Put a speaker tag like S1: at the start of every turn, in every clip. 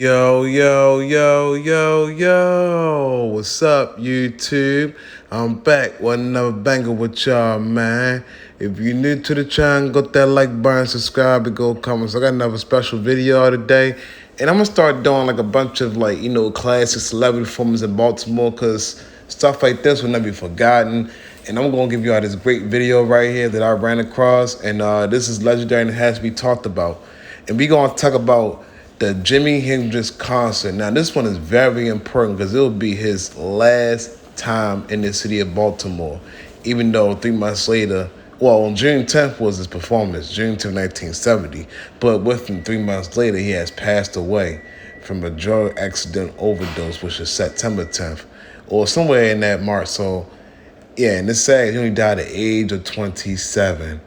S1: Yo, yo, yo, yo, yo. What's up, YouTube? I'm back with another banger with y'all, man. If you're new to the channel, go that like button, subscribe, and go comments. I got another special video today. And I'm gonna start doing like a bunch of classic celebrity performances in Baltimore because stuff like this will never be forgotten. And I'm gonna give y'all this great video right here that I ran across. And this is legendary and it has to be talked about. And we gonna talk about the Jimi Hendrix concert. Now, this one is very important because it'll be his last time in the city of Baltimore, even though 3 months later, well, on June 10th was his performance, June 10th, 1970. But within 3 months later, he has passed away from a drug accident overdose, which is September 10th, or somewhere in that mark. So, yeah, and it's sad, he only died at the age of 27.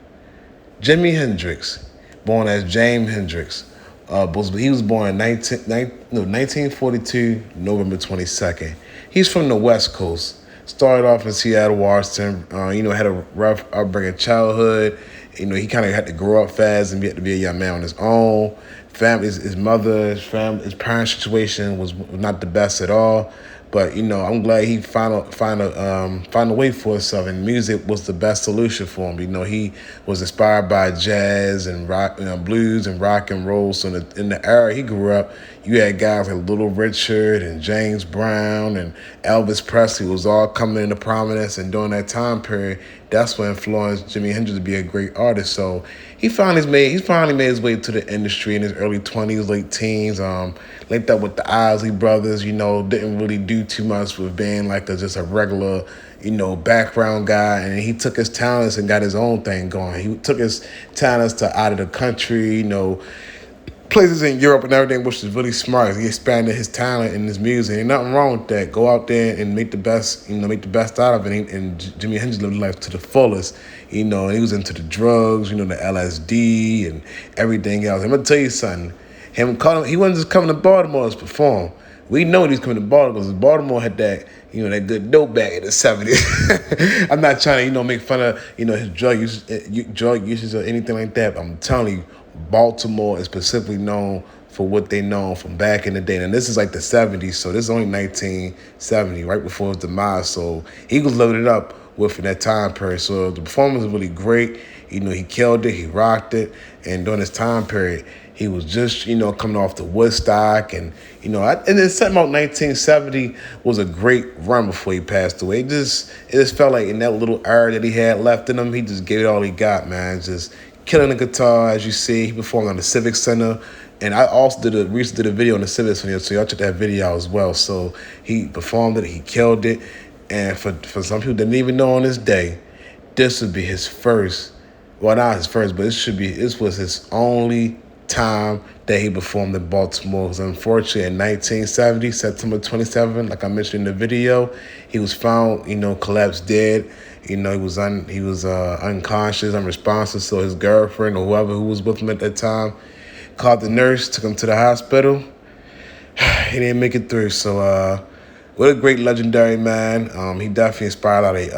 S1: Jimi Hendrix, born as James Hendrix, he was born in 1942, November 22nd. He's from the West Coast. Started off in Seattle, Washington. Had a rough upbringing childhood. He kind of had to grow up fast and get to be a young man on his own. His mother, his parents' situation was not the best at all. But I'm glad he found a way for himself, and music was the best solution for him. He was inspired by jazz and rock, blues and rock and roll. So in the era he grew up, you had guys like Little Richard and James Brown and Elvis Presley was all coming into prominence. And during that time period, that's what influenced Jimi Hendrix to be a great artist. So he finally made his way to the industry in his early 20s, late teens. Linked up with the Isley Brothers. Didn't really do too much with being like just a regular, background guy. And he took his talents and got his own thing going. He took his talents to out of the country, places in Europe and everything, which is really smart. He expanded his talent and his music. Ain't nothing wrong with that. Go out there and make the best, make the best out of it. And Jimi Hendrix lived life to the fullest. And he was into the drugs, the LSD and everything else. I'm gonna tell you something. He wasn't just coming to Baltimore to perform. We know he's coming to Baltimore because Baltimore had that, that good dope back in the 70s. I'm not trying to, make fun of, his drug usage or anything like that. But I'm telling you, Baltimore is specifically known for what they know from back in the day. And this is like the 70s, so this is only 1970, right before his demise. So he was loaded up within that time period. So the performance was really great. He killed it, he rocked it. And during this time period, he was just, coming off the Woodstock. And, and then something about 1970 was a great run before he passed away. It just felt like in that little era that he had left in him, he just gave it all he got, man. Just killing the guitar, as you see. He performed on the Civic Center. And I also recently did a video on the Civic Center, so y'all check that video out as well. So he performed it, he killed it. And for some people that didn't even know on this day, this would be his first, well, not his first, but this was his only time that he performed in Baltimore. Because unfortunately, in 1970, September 27th, like I mentioned in the video, he was found, collapsed dead. He was unconscious, unresponsive. So his girlfriend or whoever who was with him at that time called the nurse, took him to the hospital. He didn't make it through. So what a great legendary man. He definitely inspired a lot of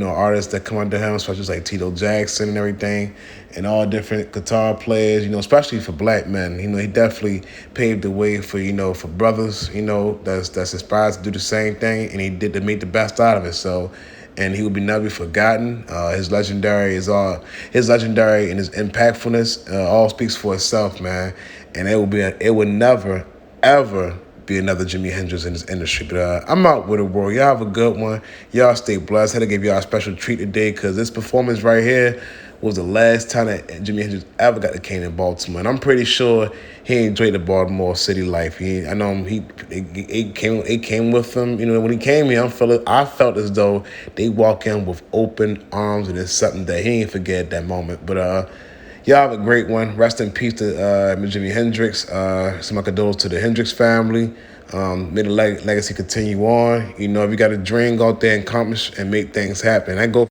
S1: artists that come under him, such as like Tito Jackson and everything, and all different guitar players, especially for black men. He definitely paved the way for, for brothers, that's inspired to do the same thing, and he did to make the best out of it. So, and he will be never forgotten. His legendary and his impactfulness all speaks for itself, man. And it will never, ever be another Jimi Hendrix in this industry. But I'm out with it, bro. Y'all have a good one. Y'all stay blessed. Had to give y'all a special treat today because this performance right here was the last time that Jimi Hendrix ever got to came in Baltimore. And I'm pretty sure he enjoyed the Baltimore city life. I know it came with him. When he came here, I felt as though they walk in with open arms, and it's something that he ain't forget at that moment. But y'all have a great one. Rest in peace to Jimi Hendrix. Some my condolences to the Hendrix family. May the legacy continue on. If you got a dream, go out there and accomplish and make things happen. I go